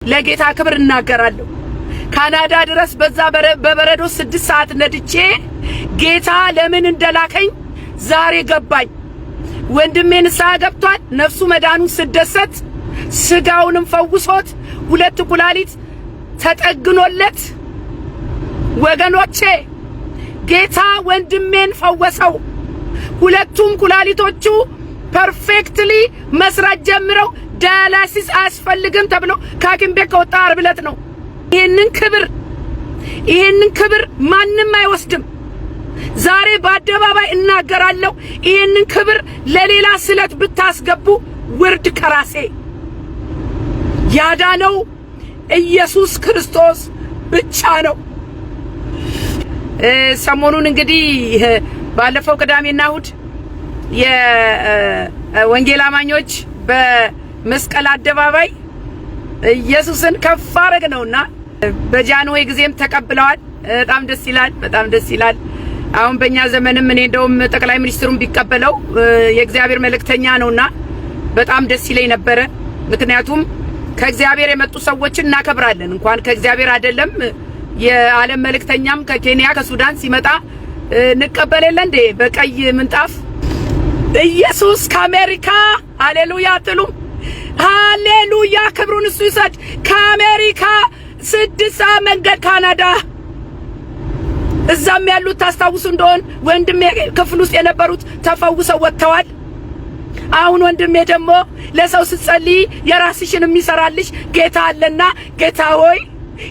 ለጌታ ክብር እናገራለሁ። ካናዳ ድረስ በዛ በበረዶ 6 ሰዓት ነድቼ ጌታ ለምን እንደላከኝ ዛሬ ገባኝ። ወንድሜ ንስሐ ገብቷል። ነፍሱ መዳኑ ስደሰት ስጋውንም ፈውሶት 2 ኩላሊት ተጠግኖለት ወገኖቼ ጌታ ወንድሜን ፈወሰው። 2ቱም ኩላሊቶቹ ፐርፌክትሊ መስራት ጀምረው ዳያላሲስ አያስፈልግም ተብሎ ከሐኪም ቤት ከወጣ ዓርብ ዕለት ነው። ይሄንን ክብር ማንም አይወስድም። ዛሬ በአደባባይ እናገራለሁ። ይሄንን ክብር ለሌላ ስለት ብታስገቡ ውርድ ከራሴ። ያዳነው ኢየሱስ ክርስቶስ ብቻ ነው። ሰሞኑን እንግዲህ ባለፈው ቅዳሜና እሁድ የወንጌል አማኞች በመስቀል አደባባይ ኢየሱስን ከፍ አረግነውና በጃንሆይ ጊዜም ተቀብለዋል። በጣም ደስ ይላል። አሁን በእኛ ዘመንም እኔ እንደውም ጠቅላይ ሚኒስትሩን ቢቀበለው የእግዚአብሔር መልእክተኛ ነውና በጣም ደስ ይለኝ ነበር። ምክንያቱም ከእግዚአብሔር የመጡ ሰዎችን እናከብራለን። እንኳን ከእግዚአብሔር አይደለም የዓለም መልእክተኛም ከኬንያ ከሱዳን ሲመጣ እንቀበል የለ እንዴ በቀይ ምንጣፍ። ኢየሱስ ከአሜሪካ ሃሌሉያ አትሉም? ሃሌሉያ ክብሩን እሱ ይሰጥ። ከአሜሪካ 6 ሰዓት መንገድ ካናዳ። እዛም ያሉት ታስታውሱ እንደሆን ወንድሜ ክፍል ውስጥ የነበሩት ተፈውሰው ወጥተዋል። አሁን ወንድሜ ደግሞ ለሰው ስትጸልይ የራስሽን የሚሰራልሽ ጌታ አለና ጌታ ሆይ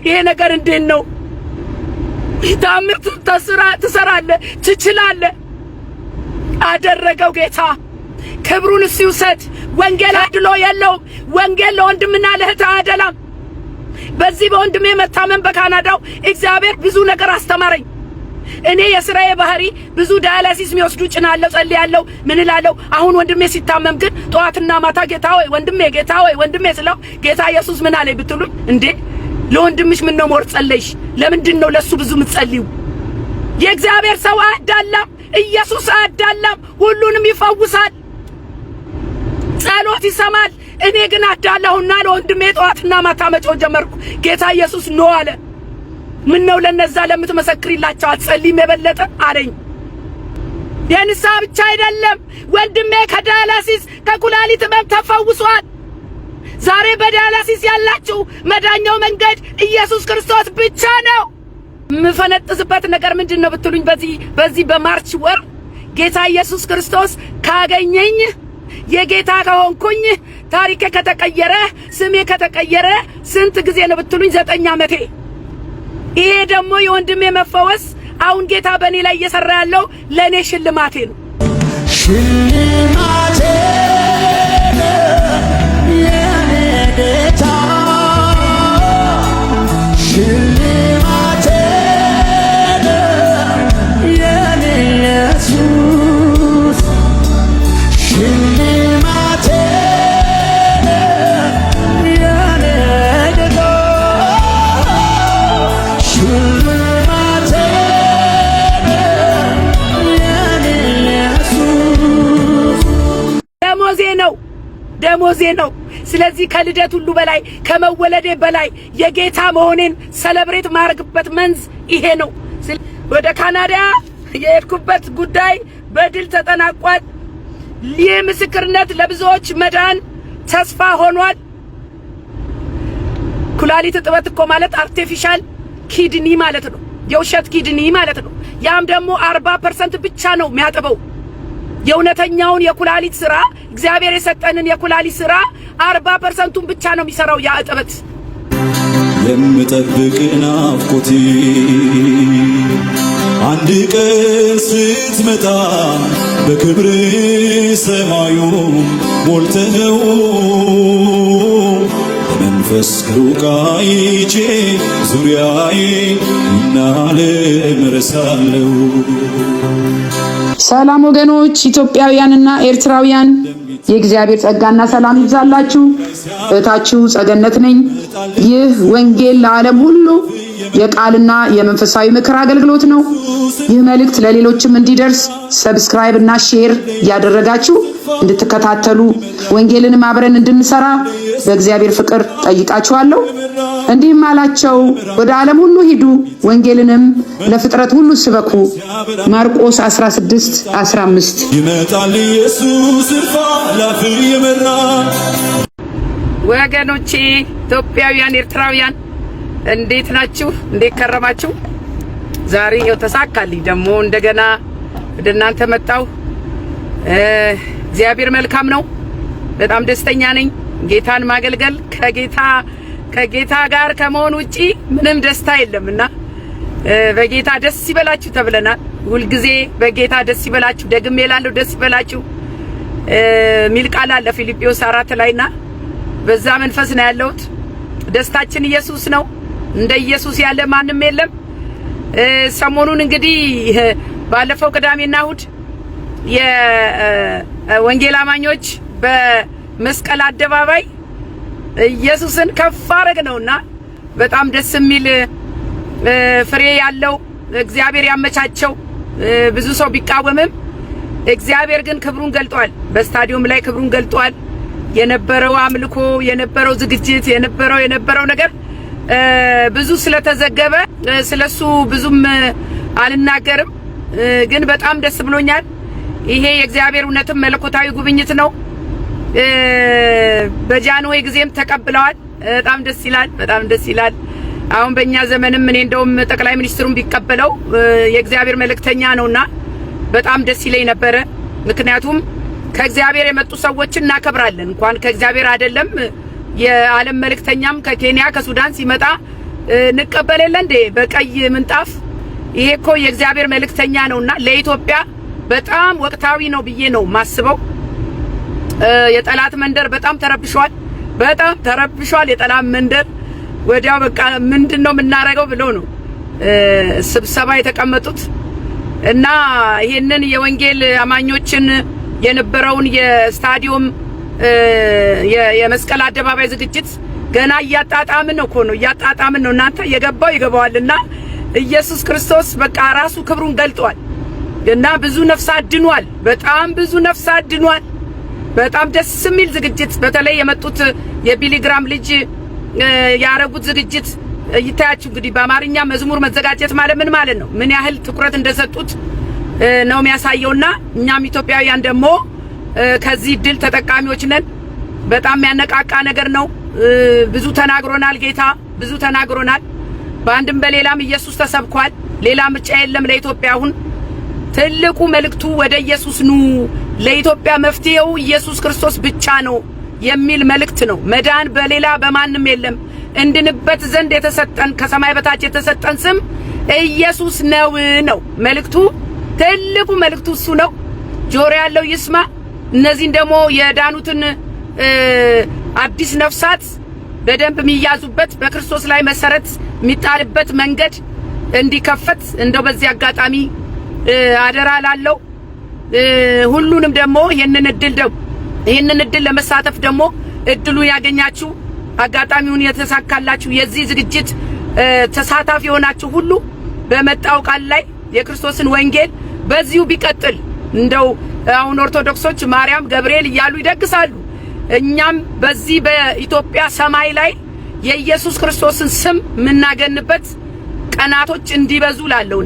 ይሄ ነገር እንዴት ነው? ታምር ትሰራለህ፣ ትችላለህ። አደረገው ጌታ። ክብሩን እሱ ይውሰድ። ወንጌል አድሎ የለውም። ወንጌል ለወንድምና ለእህት አያደላም። በዚህ በወንድሜ መታመን በካናዳው እግዚአብሔር ብዙ ነገር አስተማረኝ። እኔ የሥራዬ ባህሪ ብዙ ዳያላሲስ የሚወስዱ ጭናለሁ፣ ጸልያለሁ፣ ምን እላለሁ። አሁን ወንድሜ ሲታመም ግን ጠዋትና ማታ ጌታ ሆይ ወንድሜ ስለው ጌታ ኢየሱስ ምን አለኝ ብትሉኝ፣ እንዴ ለወንድምሽ ምን ነው ሞር ጸለይሽ? ለምንድን ነው ለሱ ብዙ ምትጸልዩ? የእግዚአብሔር ሰው አያዳላም። ኢየሱስ አያዳላም። ሁሉንም ይፈውሳል። ጸሎት ይሰማል። እኔ ግን አዳላሁና ለወንድሜ ጠዋትና ማታ መጮህ ጀመርኩ። ጌታ ኢየሱስ ኖ አለ። ምን ነው ለነዛ ለምትመሰክሪላቸው አትጸልይም የበለጠ አለኝ። የንስሐ ብቻ አይደለም ወንድሜ ከዳያላሲስ ከኩላሊት ህመም ተፈውሷል። ዛሬ በዳያላሲስ ያላችሁ መዳኛው መንገድ ኢየሱስ ክርስቶስ ብቻ ነው። ምፈነጥስበት ነገር ምንድነው ብትሉኝ፣ በዚህ በማርች ወር ጌታ ኢየሱስ ክርስቶስ ካገኘኝ የጌታ ከሆንኩኝ ታሪኬ ከተቀየረ ስሜ ከተቀየረ ስንት ጊዜ ነው ብትሉኝ 9 ዓመቴ። ይሄ ደግሞ የወንድሜ መፈወስ አሁን ጌታ በእኔ ላይ እየሰራ ያለው ለእኔ ሽልማቴ ነው። ሽልማቴ የኔ ጌታ ሽልማቴ የኔ ኢየሱስ ሽልማቴ የኔ ጌታ ሽልማቴ የኔ ኢየሱስ ደሞዜ ነው። ስለዚህ ከልደት ሁሉ በላይ ከመወለዴ በላይ የጌታ መሆኔን ሰለብሬት ማድረግበት መንዝ ይሄ ነው። ወደ ካናዳ የሄድኩበት ጉዳይ በድል ተጠናቋል። ይህ ምስክርነት ለብዙዎች መዳን ተስፋ ሆኗል። ኩላሊት እጥበት እኮ ማለት አርቲፊሻል ኪድኒ ማለት ነው፣ የውሸት ኪድኒ ማለት ነው። ያም ደግሞ 40% ብቻ ነው የሚያጥበው። የእውነተኛውን የኩላሊት ስራ እግዚአብሔር የሰጠንን የኩላሊት ስራ 40%ቱን ብቻ ነው የሚሰራው ያ እጥበት። የምጠብቅ ናፍቆቴ አንድ ቀን ስትመጣ በክብር ሰማዩ ሞልተኸው መንፈስ ከሩቅ አይቼ ዙሪያዬ እናለምረሳለሁ። ሰላም ወገኖች ኢትዮጵያውያንና ኤርትራውያን፣ የእግዚአብሔር ጸጋና ሰላም ይብዛላችሁ። እህታችሁ ጸገነት ነኝ። ይህ ወንጌል ለዓለም ሁሉ የቃልና የመንፈሳዊ ምክር አገልግሎት ነው። ይህ መልእክት ለሌሎችም እንዲደርስ ሰብስክራይብ እና ሼር ያደረጋችሁ እንድትከታተሉ ወንጌልንም አብረን እንድንሰራ በእግዚአብሔር ፍቅር ጠይቃችኋለሁ። እንዲህም አላቸው፣ ወደ ዓለም ሁሉ ሂዱ፣ ወንጌልንም ለፍጥረት ሁሉ ስበኩ። ማርቆስ 16:15 ይመጣል ኢየሱስ እልፍ አእላፍ እየመራ። ወገኖቼ ኢትዮጵያውያን፣ ኤርትራውያን እንዴት ናችሁ? እንዴት ከረማችሁ? ዛሬ ይኸው ተሳካልኝ። ደግሞ እንደገና ወደ እናንተ መጣሁ። እግዚአብሔር መልካም ነው። በጣም ደስተኛ ነኝ። ጌታን ማገልገል ከጌታ ጋር ከመሆን ውጪ ምንም ደስታ የለምና በጌታ ደስ ይበላችሁ ተብለናል። ሁልጊዜ በጌታ ደስ ይበላችሁ፣ ደግሜ እላለሁ ደስ ይበላችሁ ሚል ቃል አለ ፊልጵስዩስ 4 ላይና በዛ መንፈስ ነው ያለሁት። ደስታችን ኢየሱስ ነው። እንደ ኢየሱስ ያለ ማንም የለም። ሰሞኑን እንግዲህ ባለፈው ቅዳሜና እሁድ የወንጌል አማኞች በመስቀል አደባባይ ኢየሱስን ከፍ አረግነውና በጣም ደስ የሚል ፍሬ ያለው እግዚአብሔር ያመቻቸው ብዙ ሰው ቢቃወምም እግዚአብሔር ግን ክብሩን ገልጧል። በስታዲየም ላይ ክብሩን ገልጧል። የነበረው አምልኮ፣ የነበረው ዝግጅት፣ የነበረው ነገር ብዙ ስለተዘገበ ስለሱ ብዙም አልናገርም። ግን በጣም ደስ ብሎኛል። ይሄ የእግዚአብሔር እውነትም መለኮታዊ ጉብኝት ነው። በጃንሆይ ጊዜም ተቀብለዋል። በጣም ደስ ይላል። በጣም ደስ ይላል። አሁን በእኛ ዘመንም እኔ እንደውም ጠቅላይ ሚኒስትሩን ቢቀበለው የእግዚአብሔር መልእክተኛ ነውና በጣም ደስ ይለኝ ነበረ። ምክንያቱም ከእግዚአብሔር የመጡ ሰዎችን እናከብራለን። እንኳን ከእግዚአብሔር አይደለም የዓለም መልእክተኛም ከኬንያ ከሱዳን ሲመጣ እንቀበል እንዴ በቀይ ምንጣፍ። ይሄ እኮ የእግዚአብሔር መልእክተኛ ነውና ለኢትዮጵያ በጣም ወቅታዊ ነው ብዬ ነው ማስበው። የጠላት መንደር በጣም ተረብሿል። የጠላት መንደር ወዲያው በቃ ምንድነው የምናረገው ብሎ ነው ስብሰባ የተቀመጡት እና ይሄንን የወንጌል አማኞችን የነበረውን የስታዲየም የመስቀል አደባባይ ዝግጅት ገና እያጣጣምን ነው እናንተ የገባው ይገባዋልና ኢየሱስ ክርስቶስ በቃ ራሱ ክብሩን ገልጧል እና ብዙ ነፍስ አድኗል። በጣም ብዙ ነፍስ አድኗል። በጣም ደስ የሚል ዝግጅት። በተለይ የመጡት የቢሊግራም ልጅ ያረጉት ዝግጅት ይታያችሁ። እንግዲህ በአማርኛ መዝሙር መዘጋጀት ማለት ምን ማለት ነው? ምን ያህል ትኩረት እንደሰጡት ነው የሚያሳየውና እኛም ኢትዮጵያውያን ደግሞ ከዚህ ድል ተጠቃሚዎች ነን። በጣም ያነቃቃ ነገር ነው። ብዙ ተናግሮናል ጌታ፣ ብዙ ተናግሮናል። በአንድም በሌላም ኢየሱስ ተሰብኳል። ሌላ ምርጫ የለም ለኢትዮጵያ። አሁን ትልቁ መልእክቱ ወደ ኢየሱስ ኑ፣ ለኢትዮጵያ መፍትሄው ኢየሱስ ክርስቶስ ብቻ ነው የሚል መልእክት ነው። መዳን በሌላ በማንም የለም። እንድንበት ዘንድ የተሰጠን ከሰማይ በታች የተሰጠን ስም ኢየሱስ ነው መልእክቱ። ትልቁ መልእክቱ እሱ ነው። ጆሮ ያለው ይስማ። እነዚህን ደግሞ የዳኑትን አዲስ ነፍሳት በደንብ የሚያዙበት በክርስቶስ ላይ መሰረት የሚጣልበት መንገድ እንዲከፈት እንደው በዚህ አጋጣሚ አደራ ላለው ሁሉንም ደግሞ ይሄንን እድል ለመሳተፍ ደግሞ እድሉን ያገኛችሁ አጋጣሚውን የተሳካላችሁ የዚህ ዝግጅት ተሳታፊ የሆናችሁ ሁሉ በመጣው ቃል ላይ የክርስቶስን ወንጌል በዚሁ ቢቀጥል እንደው አሁን ኦርቶዶክሶች ማርያም ገብርኤል እያሉ ይደግሳሉ። እኛም በዚህ በኢትዮጵያ ሰማይ ላይ የኢየሱስ ክርስቶስን ስም የምናገንበት ቀናቶች እንዲበዙ ላለው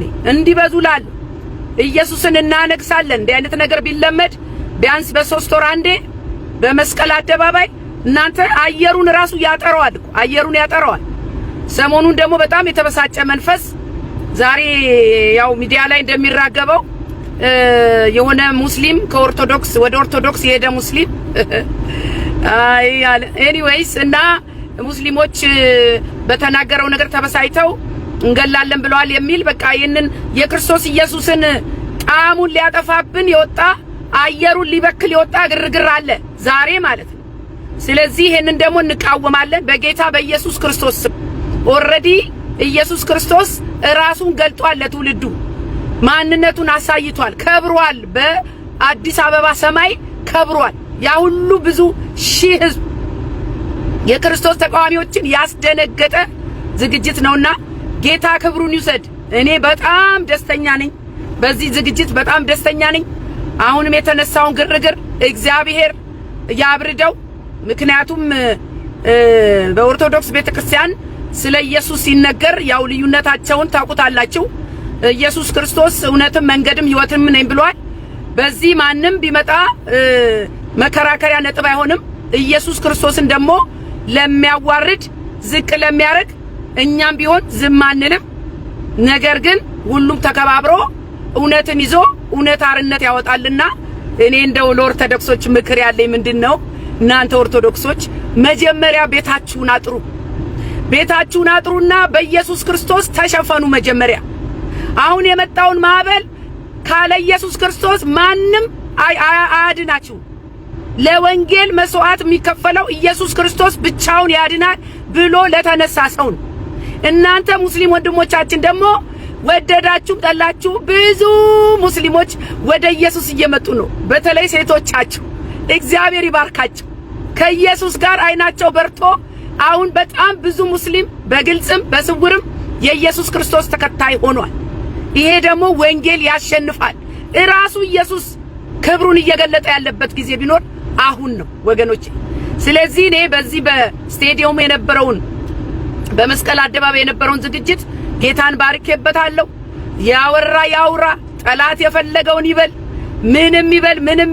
ኢየሱስን እናነግሳለን። እንዲህ አይነት ነገር ቢለመድ ቢያንስ በ3 ወር አንዴ በመስቀል አደባባይ እናንተ አየሩን ራሱ ያጠረዋል። ሰሞኑን ደግሞ በጣም የተበሳጨ መንፈስ ዛሬ ያው ሚዲያ ላይ እንደሚራገበው የሆነ ሙስሊም ከኦርቶዶክስ ወደ ኦርቶዶክስ የሄደ ሙስሊም ኤኒዌይስ እና ሙስሊሞች በተናገረው ነገር ተበሳይተው እንገላለን ብለዋል የሚል በቃ ይሄንን የክርስቶስ ኢየሱስን ጣዕሙን ሊያጠፋብን የወጣ አየሩን ሊበክል የወጣ ግርግር አለ ዛሬ ማለት ነው። ስለዚህ ይሄንን ደግሞ እንቃወማለን በጌታ በኢየሱስ ክርስቶስ ስም። ኦሬዲ ኢየሱስ ክርስቶስ ራሱን ገልጧል፣ ለትውልዱ ማንነቱን አሳይቷል፣ ከብሯል። በአዲስ አበባ ሰማይ ከብሯል። ያ ሁሉ ብዙ ሺህ ህዝብ የክርስቶስ ተቃዋሚዎችን ያስደነገጠ ዝግጅት ነውና ጌታ ክብሩን ይውሰድ። እኔ በጣም ደስተኛ ነኝ፣ በዚህ ዝግጅት በጣም ደስተኛ ነኝ። አሁንም የተነሳውን ግርግር እግዚአብሔር ያብርደው። ምክንያቱም በኦርቶዶክስ ቤተክርስቲያን ስለ ኢየሱስ ሲነገር ያው ልዩነታቸውን ታውቁታላችሁ። ኢየሱስ ክርስቶስ እውነትም መንገድም ሕይወትም ነኝ ብሏል። በዚህ ማንም ቢመጣ መከራከሪያ ነጥብ አይሆንም። ኢየሱስ ክርስቶስን ደግሞ ለሚያዋርድ ዝቅ ለሚያረግ እኛም ቢሆን ዝም አንልም። ነገር ግን ሁሉም ተከባብሮ እውነትን ይዞ እውነት አርነት ያወጣልና እኔ እንደው ለኦርቶዶክሶች ምክር ያለኝ ምንድነው? እናንተ ኦርቶዶክሶች መጀመሪያ ቤታችሁን አጥሩ። ቤታችሁን አጥሩና በኢየሱስ ክርስቶስ ተሸፈኑ መጀመሪያ። አሁን የመጣውን ማዕበል ካለ ኢየሱስ ክርስቶስ ማንም አያድናችሁ። ለወንጌል መስዋዕት የሚከፈለው ኢየሱስ ክርስቶስ ብቻውን ያድናል ብሎ ለተነሳ ሰው ነው። እናንተ ሙስሊም ወንድሞቻችን ደግሞ ወደዳችሁም ጠላችሁ ብዙ ሙስሊሞች ወደ ኢየሱስ እየመጡ ነው። በተለይ ሴቶቻችሁ እግዚአብሔር ይባርካችሁ። ከኢየሱስ ጋር አይናቸው በርቶ አሁን በጣም ብዙ ሙስሊም በግልጽም በስውርም የኢየሱስ ክርስቶስ ተከታይ ሆኗል። ይሄ ደግሞ ወንጌል ያሸንፋል። እራሱ ኢየሱስ ክብሩን እየገለጠ ያለበት ጊዜ ቢኖር አሁን ነው ወገኖቼ። ስለዚህ እኔ በዚህ በስቴዲየም የነበረውን በመስቀል አደባባይ የነበረውን ዝግጅት ጌታን ባርኬበታለሁ። ያወራ ያውራ፣ ጠላት የፈለገውን ይበል፣ ምንም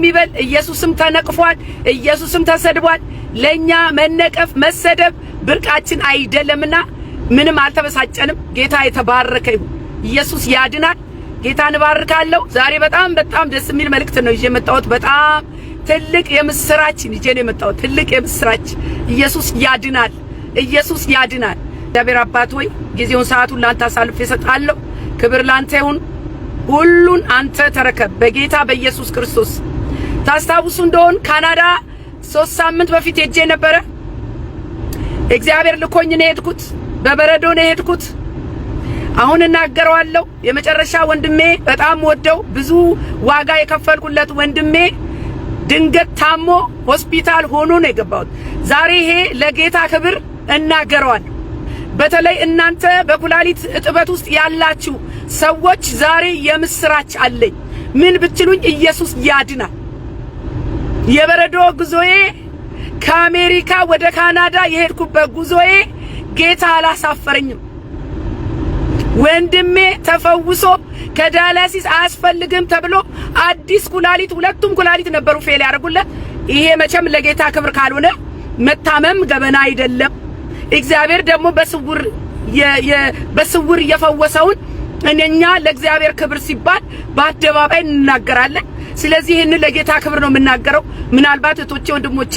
ይበል። ኢየሱስም ተነቅፏል፣ ኢየሱስም ተሰድቧል። ለኛ መነቀፍ መሰደብ ብርቃችን አይደለምና ምንም አልተበሳጨንም። ጌታ የተባረከ ይሁን። ኢየሱስ ያድናል። ጌታን ባርካለሁ። ዛሬ በጣም ደስ የሚል መልእክት ነው ይዤ የመጣሁት። በጣም ትልቅ የምስራች ይዤ ነው የመጣሁት። ትልቅ የምስራች። ኢየሱስ ያድናል። ኢየሱስ ያድናል። እግዚአብሔር አባት ሆይ ጊዜውን ሰዓቱን ላንተ አሳልፌ እሰጣለሁ። ክብር ላንተ ይሁን። ሁሉን አንተ ተረከብ በጌታ በኢየሱስ ክርስቶስ። ታስታውሱ እንደሆን ካናዳ 3 ሳምንት በፊት ሄጄ ነበረ። እግዚአብሔር ልኮኝ ነው የሄድኩት። በበረዶ ነው የሄድኩት። አሁን እናገረዋለሁ። የመጨረሻ ወንድሜ በጣም ወደው ብዙ ዋጋ የከፈልኩለት ወንድሜ ድንገት ታሞ ሆስፒታል ሆኖ ነው የገባሁት። ዛሬ ይሄ ለጌታ ክብር እናገረዋለሁ። በተለይ እናንተ በኩላሊት እጥበት ውስጥ ያላችሁ ሰዎች ዛሬ የምስራች አለኝ። ምን ብትሉኝ ኢየሱስ ያድናል። የበረዶ ጉዞዬ ከአሜሪካ ወደ ካናዳ የሄድኩበት ጉዞዬ ጌታ አላሳፈረኝም። ወንድሜ ተፈውሶ ከዳያሊሲስ አያስፈልግም ተብሎ አዲስ ኩላሊት፣ ሁለቱም ኩላሊት ነበሩ ፌል ያደርጉለት። ይሄ መቼም ለጌታ ክብር ካልሆነ መታመም ገበና አይደለም። እግዚአብሔር ደግሞ በስውር የፈወሰውን እኛ ለእግዚአብሔር ክብር ሲባል በአደባባይ እንናገራለን። ስለዚህ ይሄን ለጌታ ክብር ነው የምናገረው። ምናልባት እህቶቼ ወንድሞቼ፣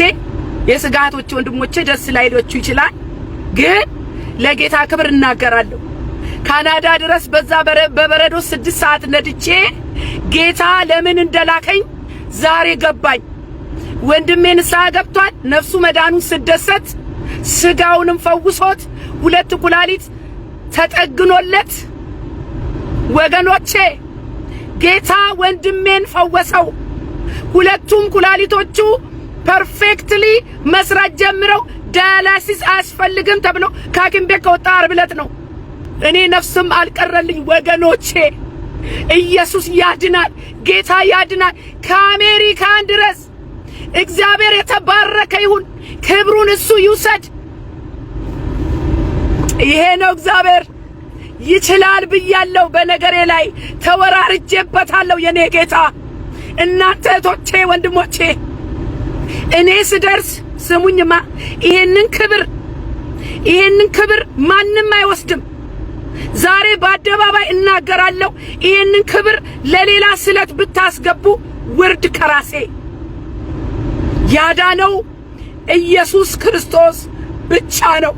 የሥጋ እህቶቼ ወንድሞቼ ደስ ላይላችሁ ይችላል፣ ግን ለጌታ ክብር እናገራለሁ። ካናዳ ድረስ በዛ በበረዶ 6 ሰዓት ነድቼ ጌታ ለምን እንደላከኝ ዛሬ ገባኝ። ወንድሜ ንስሐ ገብቷል። ነፍሱ መዳኑን ስደሰት ስጋውንም ፈውሶት 2 ኩላሊት ተጠግኖለት ወገኖቼ ጌታ ወንድሜን ፈወሰው። 2ቱም ኩላሊቶቹ ፐርፌክትሊ መስራት ጀምረው ዳያሊሲስ አያስፈልግም ተብሎ ከሐኪም ቤት ከወጣ ዓርብ ዕለት ነው። እኔ ነፍስም አልቀረልኝ ወገኖቼ። ኢየሱስ ያድናል። ጌታ ያድናል። ከአሜሪካን ድረስ እግዚአብሔር የተባረከ ይሁን። ክብሩን እሱ ይውሰድ። ይሄ ነው እግዚአብሔር ይችላል ብያለሁ። በነገሬ ላይ ተወራርጄበታለሁ። የኔ ጌታ እናንተ እህቶቼ ወንድሞቼ፣ እኔ ስደርስ ስሙኝማ፣ ይሄንን ክብር ማንም አይወስድም። ዛሬ በአደባባይ እናገራለሁ። ይሄንን ክብር ለሌላ ስለት ብታስገቡ ውርድ ከራሴ። ያዳነው ኢየሱስ ክርስቶስ ብቻ ነው።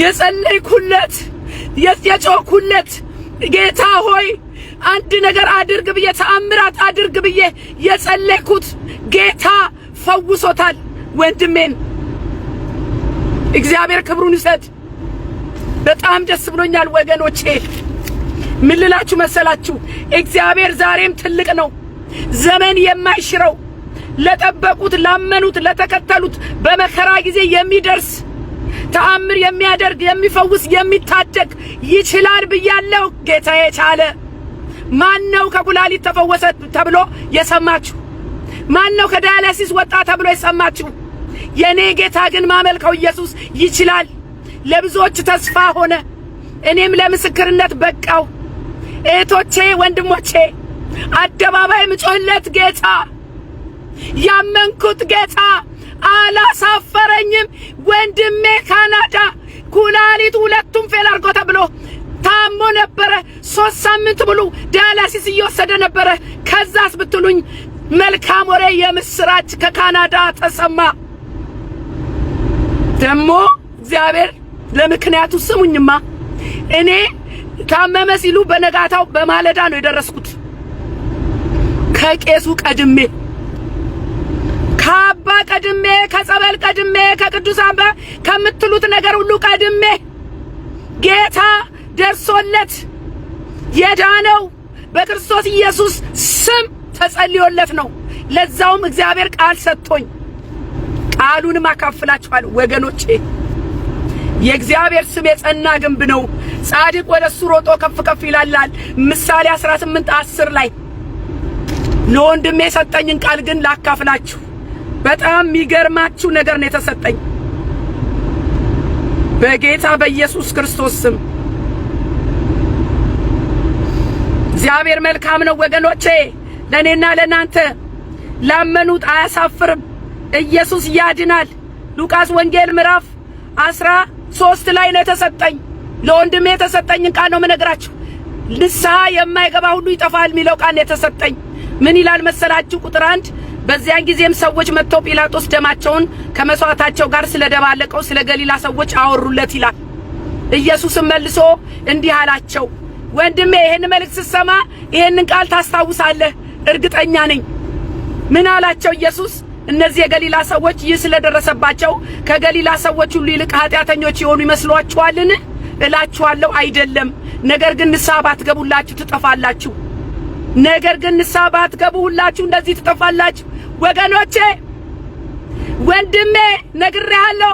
የጸለይኩለት የጮኩለት ጌታ ሆይ አንድ ነገር አድርግ ብዬ ተአምራት አድርግ ብዬ የጸለይኩት ጌታ ፈውሶታል ወንድሜን። እግዚአብሔር ክብሩን ይሰጥ። በጣም ደስ ብሎኛል ወገኖቼ። ምን ልላችሁ መሰላችሁ? እግዚአብሔር ዛሬም ትልቅ ነው። ዘመን የማይሽረው ለጠበቁት፣ ላመኑት፣ ለተከተሉት በመከራ ጊዜ የሚደርስ ተአምር የሚያደርግ የሚፈውስ የሚታደግ ይችላል ብያለሁ። ጌታ የቻለ ማን ነው? ከኩላሊት ተፈወሰ ተብሎ የሰማችሁ ማን ነው? ከዳያሊሲስ ወጣ ተብሎ የሰማችሁ? የኔ ጌታ ግን ማመልከው ኢየሱስ ይችላል። ለብዙዎች ተስፋ ሆነ። እኔም ለምስክርነት በቃው። እህቶቼ ወንድሞቼ፣ አደባባይ ምጮህለት ጌታ፣ ያመንኩት ጌታ አላሳፈረኝም። ወንድሜ ካናዳ ኩላሊት ሁለቱም ፌል አድርጎ ተብሎ ታሞ ነበረ። 3 ሳምንት ሙሉ ዳያሊሲስ እየወሰደ ነበረ። ከዛስ ብትሉኝ መልካም ወሬ የምስራች ከካናዳ ተሰማ። ደሞ እግዚአብሔር ለምክንያቱ ስሙኝማ፣ እኔ ታመመ ሲሉ በነጋታው በማለዳ ነው የደረስኩት። ከቄሱ ቀድሜ፣ ከአባ ቀድሜ፣ ከጸበል ቀድሜ፣ ከቅዱሳን ከምትሉት ነገር ሁሉ ቀድሜ ጌታ ደርሶለት የዳነው በክርስቶስ ኢየሱስ ስም ተጸልዮለት ነው። ለዛውም እግዚአብሔር ቃል ሰጥቶኝ ቃሉንም አካፍላችኋለሁ ወገኖቼ። የእግዚአብሔር ስም የጸና ግንብ ነው፣ ጻድቅ ወደሱ ሮጦ ከፍ ከፍ ይላል። ምሳሌ 18:10 ላይ ለወንድሜ የሰጠኝን ቃል ግን ላካፍላችሁ። በጣም የሚገርማችሁ ነገር ነው የተሰጠኝ በጌታ በኢየሱስ ክርስቶስ ስም። እግዚአብሔር መልካም ነው ወገኖቼ። ለኔና ለናንተ ላመኑት አያሳፍርም። ኢየሱስ ያድናል። ሉቃስ ወንጌል ምዕራፍ 13 ላይ ነው የተሰጠኝ። ለወንድሜ የተሰጠኝን ቃል ነው የምነግራችሁ። ንስሐ የማይገባ ሁሉ ይጠፋል የሚለው ቃል ነው የተሰጠኝ። ምን ይላል መሰላችሁ? ቁጥር 1 በዚያን ጊዜም ሰዎች መጥተው ጲላጦስ ደማቸውን ከመስዋዕታቸው ጋር ስለደባለቀው ስለ ገሊላ ሰዎች አወሩለት ይላል። ኢየሱስም መልሶ እንዲህ አላቸው፣ ወንድሜ ይሄን መልእክት ስትሰማ ይሄንን ቃል ታስታውሳለህ? እርግጠኛ ነኝ። ምን አላቸው ኢየሱስ? እነዚህ የገሊላ ሰዎች ይህ ስለደረሰባቸው ከገሊላ ሰዎች ሁሉ ይልቅ ኃጢአተኞች የሆኑ ይመስሏችኋልን? እላችኋለሁ አይደለም። ነገር ግን ንስሐ ባትገቡላችሁ ትጠፋላችሁ። ነገር ግን ንስሐ ባትገቡ ሁላችሁ እንደዚህ ትጠፋላችሁ። ወገኖቼ ወንድሜ ነግሬሃለሁ፣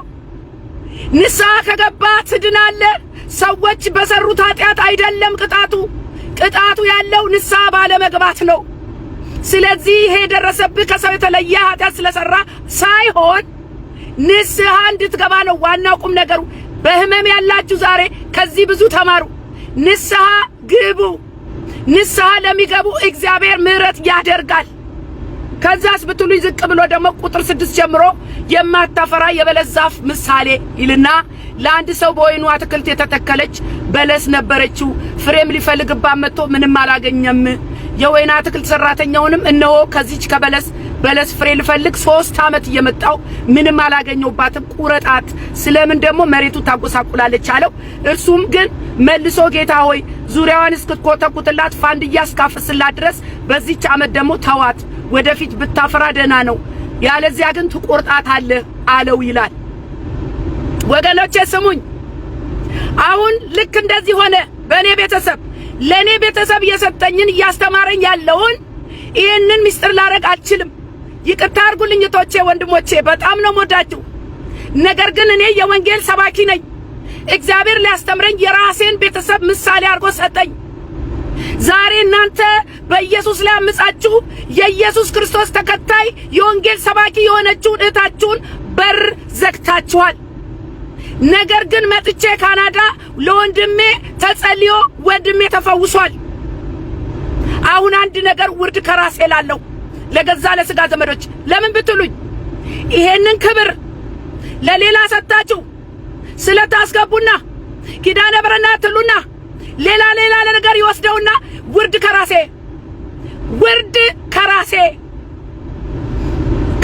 ንስሐ ከገባ ትድናለህ። ሰዎች በሰሩት ኃጢአት አይደለም ቅጣቱ ያለው ንስሐ ባለመግባት ነው። ስለዚህ ይሄ ደረሰብህ ከሰው የተለየ ኃጢአት ስለሰራ ሳይሆን ንስሐ እንድትገባ ነው ዋናው ቁም ነገሩ። በህመም ያላችሁ ዛሬ ከዚህ ብዙ ተማሩ። ንስሐ ግቡ። ንስሐ ለሚገቡ እግዚአብሔር ምሕረት ያደርጋል። ከዛስ ብትሉኝ ዝቅ ብሎ ደግሞ ቁጥር 6 ጀምሮ የማታፈራ የበለስ ዛፍ ምሳሌ ይልና ለአንድ ሰው በወይኑ አትክልት የተተከለች በለስ ነበረችው። ፍሬም ሊፈልግባት መጥቶ ምንም አላገኘም። የወይን አትክልት ሰራተኛውንም እነሆ ከዚች በለስ ፍሬ ልፈልግ 3 ዓመት እየመጣው ምንም አላገኘውባትም፣ ቁረጣት፣ ስለምን ደግሞ መሬቱ ታጎሳቁላለች አለው። እርሱም ግን መልሶ ጌታ ሆይ ዙሪያዋን እስክትኮተኩትላት ፋንድያ እስካፈስላት ድረስ በዚች ዓመት ደግሞ ተዋት፣ ወደፊት ብታፈራ ደህና ነው፣ ያለዚያ ግን ትቆርጣታለህ አለው ይላል። ወገኖቼ ስሙኝ። አሁን ልክ እንደዚህ ሆነ በእኔ ቤተሰብ። ለኔ ቤተሰብ እየሰጠኝን እያስተማረኝ ያለውን ይህንን ምስጢር ላረግ አልችልም። ይቅርታ አድርጉልኝ እህቶቼ ወንድሞቼ፣ በጣም ነው የምወዳችሁ። ነገር ግን እኔ የወንጌል ሰባኪ ነኝ። እግዚአብሔር ሊያስተምረኝ የራሴን ቤተሰብ ምሳሌ አድርጎ ሰጠኝ። ዛሬ እናንተ በኢየሱስ ላይ አምጻችሁ የኢየሱስ ክርስቶስ ተከታይ የወንጌል ሰባኪ የሆነችውን እህታችሁን በር ዘግታችኋል። ነገር ግን መጥቼ ካናዳ ለወንድሜ ተጸልዮ ወንድሜ ተፈውሷል። አሁን አንድ ነገር ውርድ ከራሴ ላለው ለገዛ ለስጋ ዘመዶች ለምን ብትሉኝ ይሄንን ክብር ለሌላ ሰጣችሁ ስለታስገቡና ኪዳነ ብረና ትሉና ሌላ ነገር ይወስደውና ውርድ ከራሴ።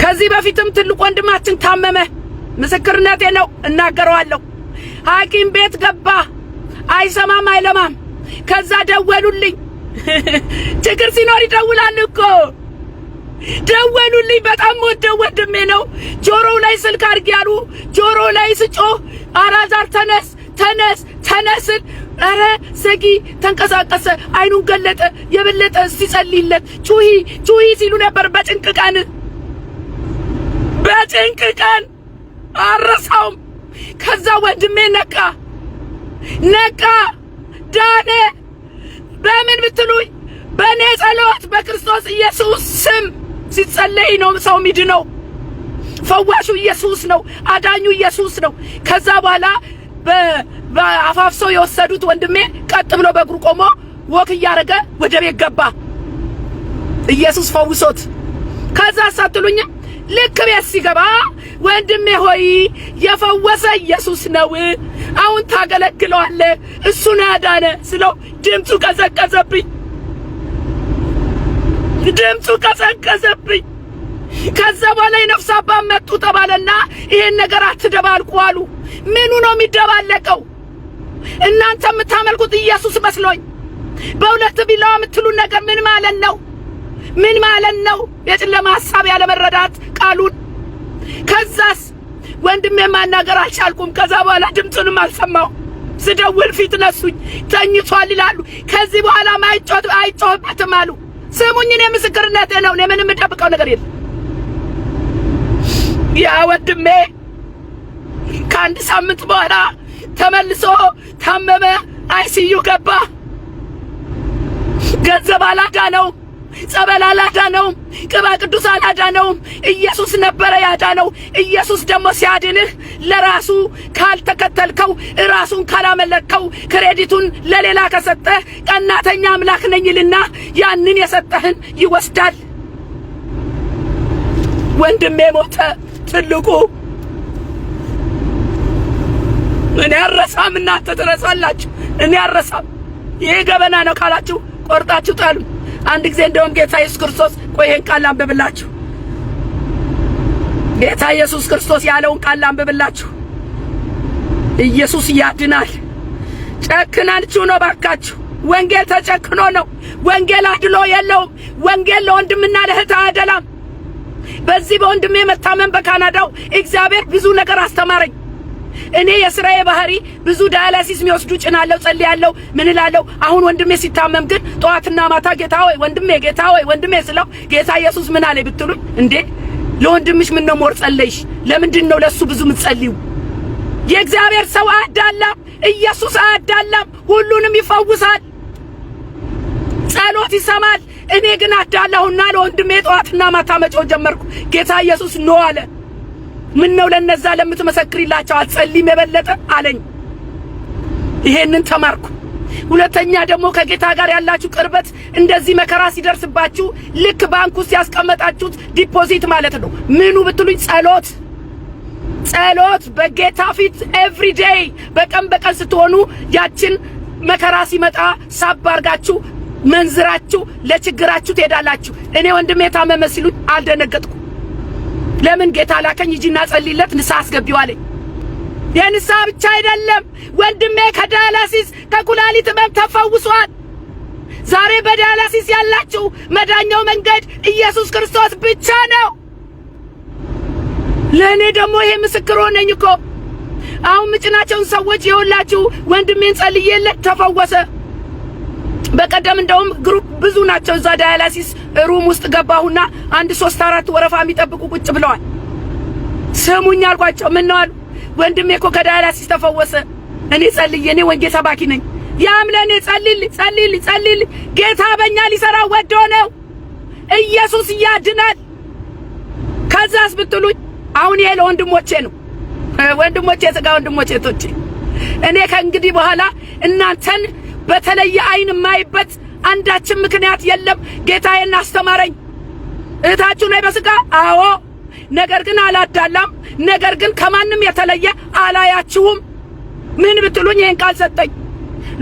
ከዚህ በፊትም ትልቅ ወንድማችን ታመመ። ምስክርነቴ ነው እናገረዋለሁ። ሐኪም ቤት ገባ፣ አይሰማም አይለማም። ከዛ ደወሉልኝ። ችግር ሲኖር ይደውላል እኮ ደወሉልኝ። በጣም ወደው ወንድሜ ነው። ጆሮው ላይ ስልክ አድርጊ ያሉ ጆሮው ላይ ስጮህ አራዛር ተነስ። አረ ሰጊ ተንቀሳቀሰ፣ አይኑን ገለጠ። የበለጠ ሲጸልይለት ጩሂ ሲሉ ነበር። በጭንቅ ቀን አረሳውም። ከዛ ወንድሜ ነቃ ዳነ። በምን ብትሉኝ በእኔ ጸሎት በክርስቶስ ኢየሱስ ስም ሲጸለይ ነው ሰው ሚድነው። ፈዋሹ ኢየሱስ ነው፣ አዳኙ ኢየሱስ ነው። ከዛ በኋላ በአፋፍሰው የወሰዱት ወንድሜ ቀጥ ብሎ በእግሩ ቆሞ ወክ እያደረገ ወደ ቤት ገባ፣ ኢየሱስ ፈውሶት። ከዛ ሳትሉኝ ልክ ቤት ሲገባ ወንድሜ ሆይ የፈወሰ ኢየሱስ ነው፣ አሁን ታገለግለዋለህ፣ እሱ ነው ያዳነ ስለው ድምፁ ቀዘቀዘብኝ። ከዛ በኋላ የነፍስ አባት መጡ ተባለና ይሄን ነገር አትደባልቁ አሉ። ምኑ ነው የሚደባለቀው? እናንተ የምታመልኩት ኢየሱስ መስሎኝ በሁለት ቢላዋ የምትሉን ነገር ምን ማለት ነው? ምን ማለት ነው? የጨለማ ሐሳብ ያለ መረዳት ቃሉን። ከዛስ ወንድሜ ማናገር አልቻልኩም። ከዛ በኋላ ድምፁንም አልሰማው። ስደውል ፊት ነሱኝ፣ ተኝቷል ይላሉ። ከዚህ በኋላ አይጮህበትም አሉ። ስሙኝ፣ እኔ ምስክርነቴ ነው። እኔ ምንም የምደብቀው ነገር የለም። ያ ወንድሜ ከአንድ ሳምንት በኋላ ተመልሶ ታመመ፣ አይሲዩ ገባ። ገንዘብ አላዳነው፣ ጸበል አላዳነው፣ ቅባ ቅዱስ አላዳነው። ኢየሱስ ነበረ ያዳነው። ኢየሱስ ደግሞ ሲያድንህ ለራሱ ካልተከተልከው፣ ራሱን ካላመለከው፣ ክሬዲቱን ለሌላ ከሰጠህ ቀናተኛ አምላክ ነኝልና ያንን የሰጠህን ይወስዳል። ወንድሜ ሞተ። ትልቁ እኔ አረሳም፣ እናንተ ትረሳላችሁ። እኔ አረሳም። ይሄ ገበና ነው ካላችሁ ቆርጣችሁ ጣሉ። አንድ ጊዜ እንደውም ጌታ ኢየሱስ ክርስቶስ ቆይ ይሄን ቃል አንብብላችሁ፣ ጌታ ኢየሱስ ክርስቶስ ያለውን ቃል አንብብላችሁ። ኢየሱስ ያድናል። ጨክናችሁ ነው ባካችሁ። ወንጌል ተጨክኖ ነው። ወንጌል አድሎ የለውም። ወንጌል ለወንድምና ለእህት አያደላም። በዚህ በወንድሜ መታመን በካናዳው እግዚአብሔር ብዙ ነገር አስተማረኝ። እኔ የሥራዬ ባህሪ ብዙ ዳያላሲስ የሚወስዱ ጭናለሁ፣ ጸልያለሁ፣ ምን እላለሁ። አሁን ወንድሜ ሲታመም ግን ጠዋትና ማታ ጌታ ሆይ ወንድሜ፣ ጌታ ሆይ ወንድሜ ስለው ጌታ ኢየሱስ ምን አለ ብትሉኝ፣ እንዴ ለወንድምሽ ምን ነው ሞር ጸለይሽ? ለምንድን ነው ለሱ ብዙ ምትጸልዩ? የእግዚአብሔር ሰው አያዳላም፣ ኢየሱስ አያዳላም፣ ሁሉንም ይፈውሳል፣ ጸሎት ይሰማል። እኔ ግን አዳላሁና ለወንድሜ ጠዋትና ማታ መጮህ ጀመርኩ። ጌታ ኢየሱስ ነው አለ። ምን ነው ለነዛ ለምትመሰክሪላቸው አትጸልይም የበለጠ አለኝ። ይሄንን ተማርኩ። ሁለተኛ ደግሞ ከጌታ ጋር ያላችሁ ቅርበት እንደዚህ መከራ ሲደርስባችሁ ልክ ባንክ ውስጥ ያስቀመጣችሁት ዲፖዚት ማለት ነው። ምኑ ብትሉኝ ጸሎት በጌታ ፊት ኤቭሪ ዴይ በቀን ስትሆኑ ያችን መከራ ሲመጣ ሳብ አርጋችሁ መንዝራችሁ ለችግራችሁ ትሄዳላችሁ። እኔ ወንድሜ ታመመ ሲሉኝ አልደነገጥኩ። ለምን ጌታ ላከኝ፣ ሂጂና ጸልይለት፣ ንስሐ አስገቢው አለኝ። የንስሐ ብቻ አይደለም ወንድሜ ከዳያላሲስ ከኩላሊት ህመም ተፈውሷል። ዛሬ በዳያላሲስ ያላችሁ መዳኛው መንገድ ኢየሱስ ክርስቶስ ብቻ ነው። ለእኔ ደግሞ ይሄ ምስክር ሆነኝ እኮ። አሁን ምጭናቸውን ሰዎች የሁላችሁ ወንድሜን ጸልዬለት ተፈወሰ። በቀደም እንደውም ግሩፕ ብዙ ናቸው። እዛ ዳያላሲስ ሩም ውስጥ ገባሁና 1-3-4 ወረፋ የሚጠብቁ ቁጭ ብለዋል። ስሙኝ አልኳቸው። ምን ነው አሉ። ወንድሜ እኮ ከዳያላሲስ ተፈወሰ። እኔ ጸልዬ፣ እኔ ወንጌል ሰባኪ ነኝ። ያም ለኔ ጸልይልኝ። ጌታ በእኛ ሊሰራ ወዶ ነው። ኢየሱስ ያድናል። ከዛስ ብትሉኝ አሁን ይሄ ለወንድሞቼ ነው። ወንድሞቼ፣ ስጋ ወንድሞቼ ቶቼ፣ እኔ ከእንግዲህ በኋላ እናንተን በተለየ አይን ማይበት አንዳችም ምክንያት የለም። ጌታዬን አስተማረኝ። እህታችሁ ነኝ በስጋ አዎ፣ ነገር ግን አላዳላም። ነገር ግን ከማንም የተለየ አላያችሁም። ምን ብትሉኝ ይሄን ቃል ሰጠኝ።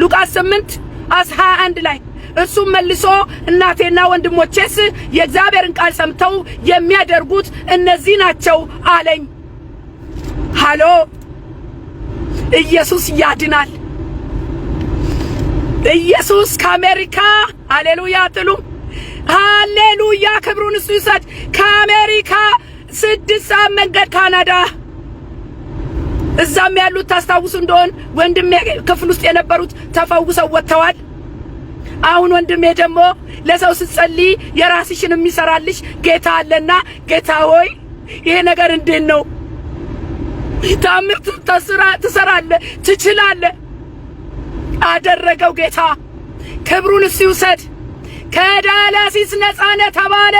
ሉቃስ 8:21 ላይ እሱም መልሶ እናቴና ወንድሞቼስ የእግዚአብሔርን ቃል ሰምተው የሚያደርጉት እነዚህ ናቸው አለኝ። ሃሎ፣ ኢየሱስ ያድናል። ኢየሱስ ከአሜሪካ ሃሌሉያ ትሉ ሃሌሉያ፣ ክብሩን እሱ ይሰጥ። ከአሜሪካ 6 ሰዓት መንገድ ካናዳ። እዛም ያሉት ታስታውሱ እንደሆን ወንድሜ ክፍል ውስጥ የነበሩት ተፈውሰው ወጥተዋል። አሁን ወንድሜ ደግሞ ለሰው ስትጸልይ የራስሽን የሚሰራልሽ ጌታ አለና ጌታ ሆይ ይሄ ነገር እንዴት ነው? ታምር ትሰራለህ፣ ትችላለህ። አደረገው ጌታ። ክብሩን እሱ ይውሰድ። ከዳያላሲስ ነፃ ነህ ተባለ።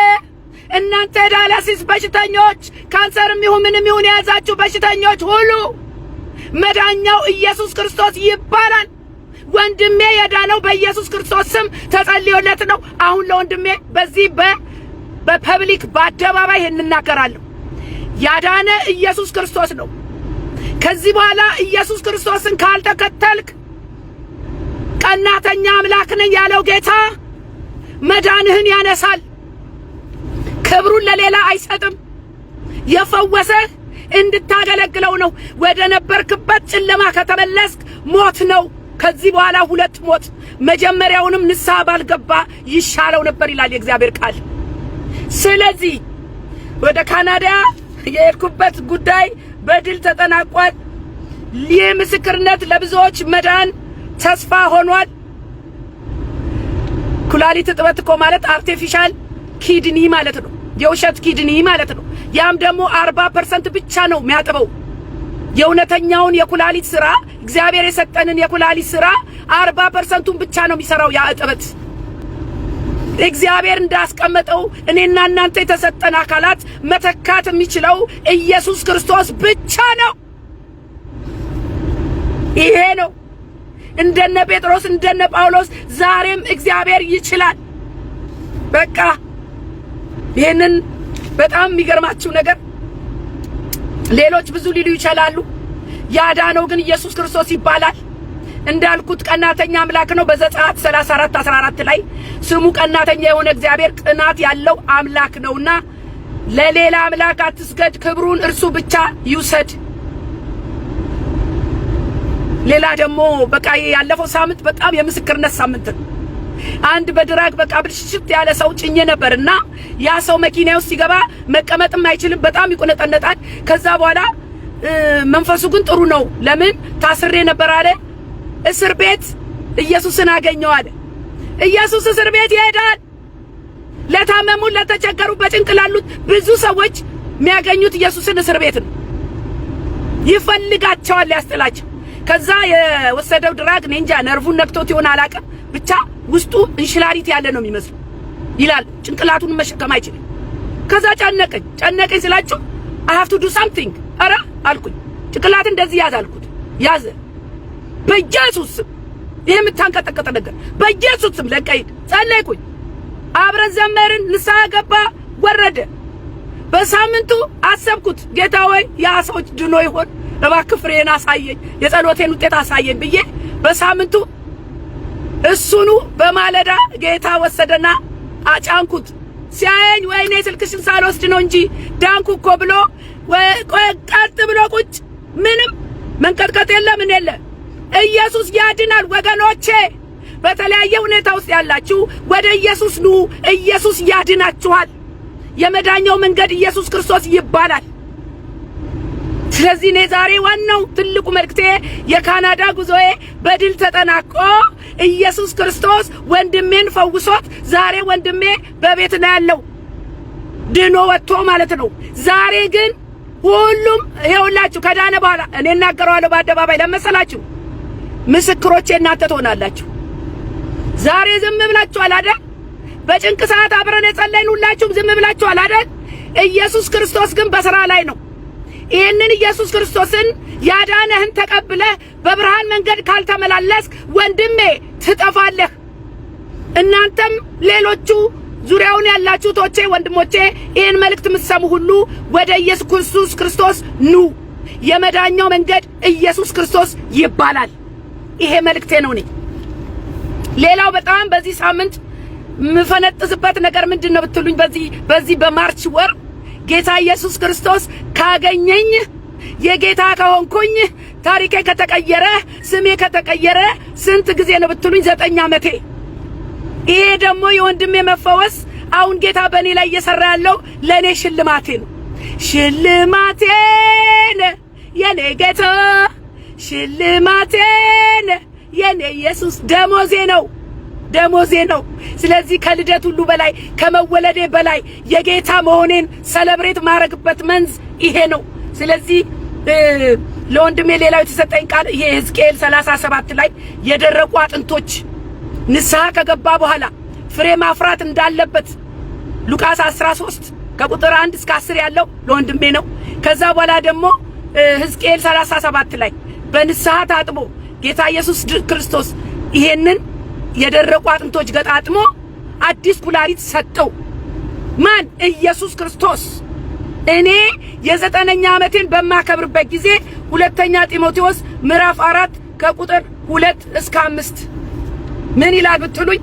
እናንተ ዳያላሲስ በሽተኞች፣ ካንሰርም ይሁን ምንም ይሁን የያዛችሁ በሽተኞች ሁሉ መዳኛው ኢየሱስ ክርስቶስ ይባላል። ወንድሜ የዳነው በኢየሱስ ክርስቶስ ስም ተጸልዮለት ነው። አሁን ለወንድሜ በዚህ በፐብሊክ በአደባባይ እንናገራለሁ። ያዳነ ኢየሱስ ክርስቶስ ነው። ከዚህ በኋላ ኢየሱስ ክርስቶስን ካልተከተልክ ቀናተኛ አምላክ ነኝ ያለው ጌታ መዳንህን ያነሳል። ክብሩን ለሌላ አይሰጥም። የፈወሰህ እንድታገለግለው ነው። ወደ ነበርክበት ጨለማ ከተመለስክ ሞት ነው። ከዚህ በኋላ ሁለት ሞት፣ መጀመሪያውንም ንስሐ ባልገባ ይሻለው ነበር ይላል የእግዚአብሔር ቃል። ስለዚህ ወደ ካናዳ የሄድኩበት ጉዳይ በድል ተጠናቋል። ይህ ምስክርነት ለብዙዎች መዳን ተስፋ ሆኗል። ኩላሊት እጥበት እኮ ማለት አርቲፊሻል ኪድኒ ማለት ነው። የውሸት ኪድኒ ማለት ነው። ያም ደግሞ 40% ብቻ ነው የሚያጥበው። የእውነተኛውን የኩላሊት ስራ እግዚአብሔር የሰጠንን የኩላሊት ስራ 40%ን ብቻ ነው የሚሰራው። ያ እጥበት እግዚአብሔር እንዳስቀመጠው እኔና እናንተ የተሰጠን አካላት መተካት የሚችለው ኢየሱስ ክርስቶስ ብቻ ነው። ይሄ ነው። እንደነ ጴጥሮስ እንደነ ጳውሎስ ዛሬም እግዚአብሔር ይችላል። በቃ ይሄንን በጣም የሚገርማችሁ ነገር ሌሎች ብዙ ሊሉ ይችላሉ። ያዳነው ግን ኢየሱስ ክርስቶስ ይባላል። እንዳልኩት ቀናተኛ አምላክ ነው። በዘጸአት 34:14 ላይ ስሙ ቀናተኛ የሆነ እግዚአብሔር ቅናት ያለው አምላክ ነውና ለሌላ አምላክ አትስገድ፣ ክብሩን እርሱ ብቻ ይውሰድ። ሌላ ደግሞ በቃ ያለፈው ሳምንት በጣም የምስክርነት ሳምንት ነው። አንድ በድራግ በቃ ብልሽት ያለ ሰው ጭኜ ነበርና ያ ሰው መኪና ውስጥ ሲገባ መቀመጥም አይችልም፣ በጣም ይቆነጠነጣል። ከዛ በኋላ መንፈሱ ግን ጥሩ ነው። ለምን ታስሬ ነበር አለ። እስር ቤት ኢየሱስን አገኘው አለ። ኢየሱስ እስር ቤት ይሄዳል። ለታመሙ፣ ለተቸገሩ፣ በጭንቅ ላሉት ብዙ ሰዎች የሚያገኙት ኢየሱስን እስር ቤት ነው። ይፈልጋቸዋል ሊያስጥላቸው። ከዛ የወሰደው ድራግ እንጃ ነርቡን ነክቶት ይሆን አላውቅም፣ ብቻ ውስጡ እንሽላሊት ያለ ነው የሚመስለው ይላል። ጭንቅላቱን መሸከም አይችልም። ከዛ ጨነቀኝ ስላችሁ I have to do something አረ አልኩኝ። ጭንቅላት እንደዚህ ያዝ አልኩት። ያዘ። በኢየሱስ ስም ይሄ የምታንቀጠቀጠ ነገር በኢየሱስ ስም ለቀይድ ጸለይኩኝ። አብረን ዘመርን፣ ንስሐ ገባ፣ ወረደ። በሳምንቱ አሰብኩት፣ ጌታ ወይ ያ ሰው ድኖ ይሆን እባክህ ፍሬን አሳየኝ፣ የጸሎቴን ውጤት አሳየኝ ብዬ በሳምንቱ እሱኑ በማለዳ ጌታ ወሰደና አጫንኩት። ሲያየኝ ወይኔ ስልክሽን ሳልወስድ ነው እንጂ ዳንኩ እኮ ብሎ ቀጥ ብሎ ቁጭ። ምንም መንቀጥቀጥ የለ ምን የለ። ኢየሱስ ያድናል ወገኖቼ። በተለያየ ሁኔታ ውስጥ ያላችሁ ወደ ኢየሱስ ኑ። ኢየሱስ ያድናችኋል። የመዳኛው መንገድ ኢየሱስ ክርስቶስ ይባላል። ስለዚህ እኔ ዛሬ ዋናው ትልቁ መልእክቴ የካናዳ ጉዞዬ በድል ተጠናቆ ኢየሱስ ክርስቶስ ወንድሜን ፈውሶት ዛሬ ወንድሜ በቤት ነው ያለው፣ ድኖ ወጥቶ ማለት ነው። ዛሬ ግን ሁሉም ይኸውላችሁ ከዳነ በኋላ እኔ እናገረዋለሁ በአደባባይ ለመሰላችሁ ምስክሮቼ እናንተ ትሆናላችሁ። ዛሬ ዝም ብላችኋል አይደል? በጭንቅ ሰዓት አብረን የጸለይን ሁላችሁም ዝም ብላችኋል አይደል? ኢየሱስ ክርስቶስ ግን በሥራ ላይ ነው። ይህንን ኢየሱስ ክርስቶስን ያዳነህን ተቀብለህ በብርሃን መንገድ ካልተመላለስክ ወንድሜ ትጠፋለህ። እናንተም ሌሎቹ ዙሪያውን ያላችሁ ቶቼ ወንድሞቼ ይህን መልእክት የምትሰሙ ሁሉ ወደ ኢየሱስ ክርስቶስ ኑ። የመዳኛው መንገድ ኢየሱስ ክርስቶስ ይባላል። ይሄ መልእክቴ ነው። እኔ ሌላው በጣም በዚህ ሳምንት ምፈነጥዝበት ነገር ምንድነው ብትሉኝ በዚህ በማርች ወር ጌታ ኢየሱስ ክርስቶስ ካገኘኝ የጌታ ከሆንኩኝ ታሪኬ ከተቀየረ ስሜ ከተቀየረ ስንት ጊዜ ነው ብትሉኝ 9 ዓመቴ። ይሄ ደግሞ የወንድሜ መፈወስ አሁን ጌታ በእኔ ላይ እየሰራ ያለው ለእኔ ሽልማቴ ነው። ሽልማቴን የኔ ጌታ ሽልማቴን የኔ ኢየሱስ ደሞዜ ነው። ስለዚህ ከልደት ሁሉ በላይ ከመወለዴ በላይ የጌታ መሆኔን ሰለብሬት ማረግበት መንዝ ይሄ ነው። ስለዚህ ለወንድሜ ሌላው የተሰጠኝ ቃል ይሄ ሕዝቅኤል 37 ላይ የደረቁ አጥንቶች ንስሐ ከገባ በኋላ ፍሬ ማፍራት እንዳለበት ሉቃስ 13 ከቁጥር 1 እስከ 10 ያለው ለወንድሜ ነው። ከዛ በኋላ ደግሞ ሕዝቅኤል 37 ላይ በንስሐ ታጥቦ ጌታ ኢየሱስ ክርስቶስ ይሄንን የደረቁ አጥንቶች ገጣጥሞ አዲስ ኩላሊት ሰጠው። ማን? ኢየሱስ ክርስቶስ። እኔ የ9ኛ ዓመቴን በማከብርበት ጊዜ ሁለተኛ ጢሞቴዎስ ምዕራፍ 4 ከቁጥር 2 እስከ 5 ምን ይላል ብትሉኝ፣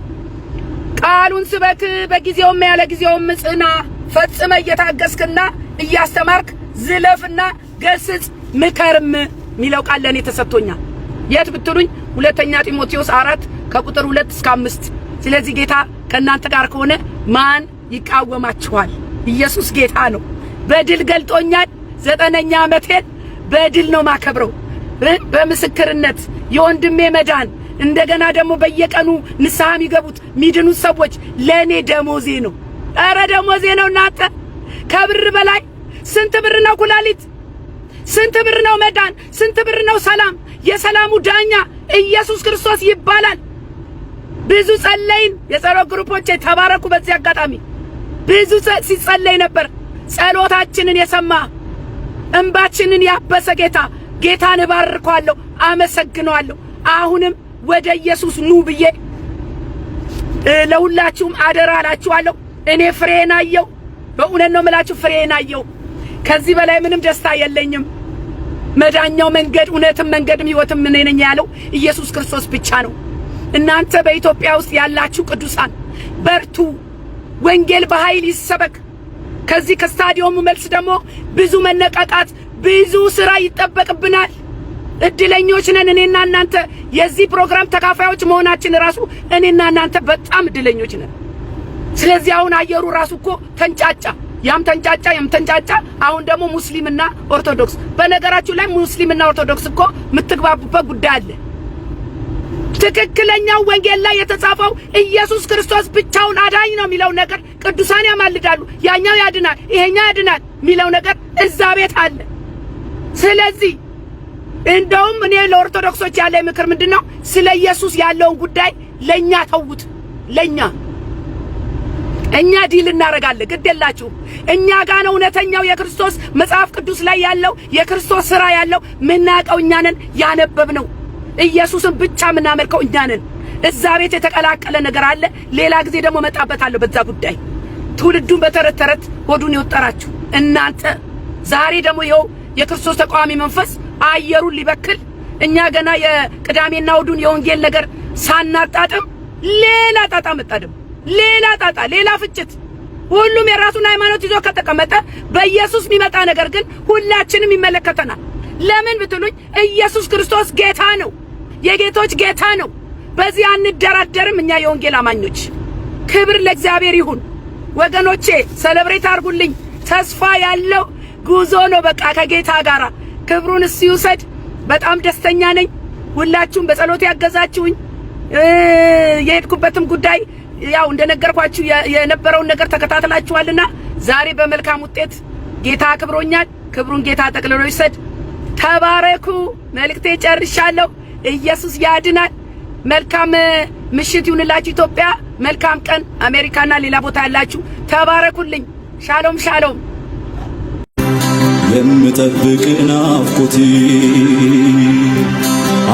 ቃሉን ስበክ በጊዜውም ያለ ጊዜውም ጽና፣ ፈጽመ እየታገስክና እያስተማርክ ዝለፍና ገስጽ ምከርም ሚለው ቃል ለኔ ተሰጥቶኛል። የት ብትሉኝ ሁለተኛ ጢሞቴዎስ 4 ከቁጥር 2 እስከ 5። ስለዚህ ጌታ ከናንተ ጋር ከሆነ ማን ይቃወማችኋል? ኢየሱስ ጌታ ነው። በድል ገልጦኛል። 9ኛ ዓመቴን በድል ነው ማከብረው፣ በምስክርነት የወንድሜ መዳን እንደገና ደግሞ በየቀኑ ንስሐ የሚገቡት ሚድኑት ሰዎች ለኔ ደሞዜ ነው። አረ ደሞዜ ነው እናንተ። ከብር በላይ ስንት ብር ነው ኩላሊት? ስንት ብር ነው መዳን? ስንት ብር ነው ሰላም? የሰላሙ ዳኛ ኢየሱስ ክርስቶስ ይባላል። ብዙ ጸለይን። የጸሎት ግሩፖቼ ተባረኩ። በዚህ አጋጣሚ ብዙ ሲጸለይ ነበር። ጸሎታችንን የሰማ እንባችንን ያበሰ ጌታን እባርከዋለሁ፣ አመሰግነዋለሁ። አሁንም ወደ ኢየሱስ ኑ ብዬ ለሁላችሁም አደራ አላችኋለሁ። እኔ ፍሬን አየሁ። በእውነት ነው የምላችሁ፣ ፍሬን አየሁ። ከዚህ በላይ ምንም ደስታ የለኝም። መዳኛው መንገድ እውነትም መንገድም ሕይወትም እኔ ነኝ ያለው ኢየሱስ ክርስቶስ ብቻ ነው። እናንተ በኢትዮጵያ ውስጥ ያላችሁ ቅዱሳን በርቱ። ወንጌል በኃይል ይሰበክ። ከዚህ ከስታዲየሙ መልስ ደግሞ ብዙ መነቃቃት፣ ብዙ ስራ ይጠበቅብናል። እድለኞች ነን እኔና እናንተ የዚህ ፕሮግራም ተካፋዮች መሆናችን ራሱ እኔና እናንተ በጣም እድለኞች ነን። ስለዚህ አሁን አየሩ ራሱ እኮ ተንጫጫ፣ ያም ተንጫጫ፣ ያም ተንጫጫ። አሁን ደግሞ ሙስሊምና ኦርቶዶክስ፣ በነገራችሁ ላይ ሙስሊምና ኦርቶዶክስ እኮ የምትግባቡበት ጉዳይ አለ። ትክክለኛው ወንጌል ላይ የተጻፈው ኢየሱስ ክርስቶስ ብቻውን አዳኝ ነው የሚለው ነገር ቅዱሳን ያማልዳሉ። ያኛው ያድናል፣ ይሄኛው ያድናል የሚለው ነገር እዛ ቤት አለ። ስለዚህ እንደውም እኔ ለኦርቶዶክሶች ያለ ምክር ምንድነው? ስለ ኢየሱስ ያለውን ጉዳይ ለኛ ተውት። እኛ ዲል እናረጋለን፣ ግዴላችሁ። እኛ ጋር ነው እውነተኛው የክርስቶስ መጽሐፍ ቅዱስ ላይ ያለው የክርስቶስ ሥራ ያለው። ምናቀው እኛ ነን፣ ያነበብነው ኢየሱስን ብቻ ምናመልከው እኛ ነን። እዛ ቤት የተቀላቀለ ነገር አለ። ሌላ ጊዜ ደግሞ መጣበታለሁ በዛ ጉዳይ። ትውልዱን በተረት ተረት ሆዱን ይወጠራችሁ እናንተ። ዛሬ ደግሞ ይኸው የክርስቶስ ተቃዋሚ መንፈስ አየሩን ሊበክል፣ እኛ ገና የቅዳሜና እሑዱን የወንጌል ነገር ሳናጣጥም ሌላ ጣጣ መጣደም፣ ሌላ ጣጣ፣ ሌላ ፍጭት። ሁሉም የራሱን ሃይማኖት ይዞ ከተቀመጠ በኢየሱስ የሚመጣ ነገር ግን ሁላችንም ይመለከተናል። ለምን ብትሉኝ ኢየሱስ ክርስቶስ ጌታ ነው፣ የጌቶች ጌታ ነው። በዚህ አንደራደርም። እኛ የወንጌል አማኞች ክብር ለእግዚአብሔር ይሁን። ወገኖቼ ሰለብሬት አድርጉልኝ። ተስፋ ያለው ጉዞ ነው። በቃ ከጌታ ጋር ክብሩን እሱ ይውሰድ። በጣም ደስተኛ ነኝ። ሁላችሁም በጸሎት ያገዛችሁኝ የሄድኩበትም ጉዳይ ያው እንደነገርኳችሁ የነበረውን ነገር ተከታትላችኋልና ዛሬ በመልካም ውጤት ጌታ አክብሮኛል። ክብሩን ጌታ ጠቅልሎ ይውሰድ። ተባረኩ። መልእክቴ ጨርሻለሁ። ኢየሱስ ያድናል። መልካም ምሽት ይሁንላችሁ ኢትዮጵያ። መልካም ቀን አሜሪካና ሌላ ቦታ ያላችሁ ተባረኩልኝ። ሻሎም ሻሎም። የምጠብቅ ናፍቆቴ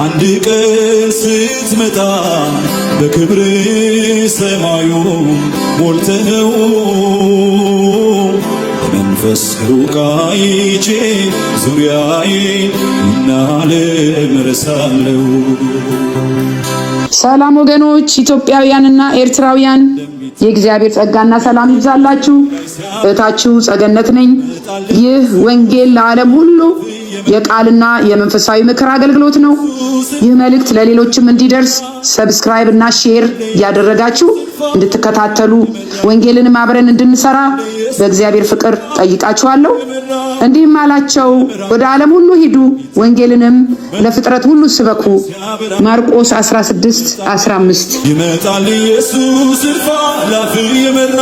አንድ ቀን ስትመጣ በክብር ሰማዩ ሞልተኸው መንፈስ ሩቃይቼ ዙሪያዬን እናለም ረሳለሁ። ሰላም ወገኖች ኢትዮጵያውያንና ኤርትራውያን፣ የእግዚአብሔር ጸጋና ሰላም ይብዛላችሁ። እህታችሁ ጸገነት ነኝ። ይህ ወንጌል ለዓለም ሁሉ የቃልና የመንፈሳዊ ምክር አገልግሎት ነው። ይህ መልእክት ለሌሎችም እንዲደርስ ሰብስክራይብ እና ሼር ያደረጋችሁ እንድትከታተሉ ወንጌልንም አብረን እንድንሰራ በእግዚአብሔር ፍቅር ጠይቃችኋለሁ። እንዲህም አላቸው፣ ወደ ዓለም ሁሉ ሂዱ፣ ወንጌልንም ለፍጥረት ሁሉ ስበኩ። ማርቆስ 16:15 ይመጣል ኢየሱስ እልፍ አእላፍ እየመራ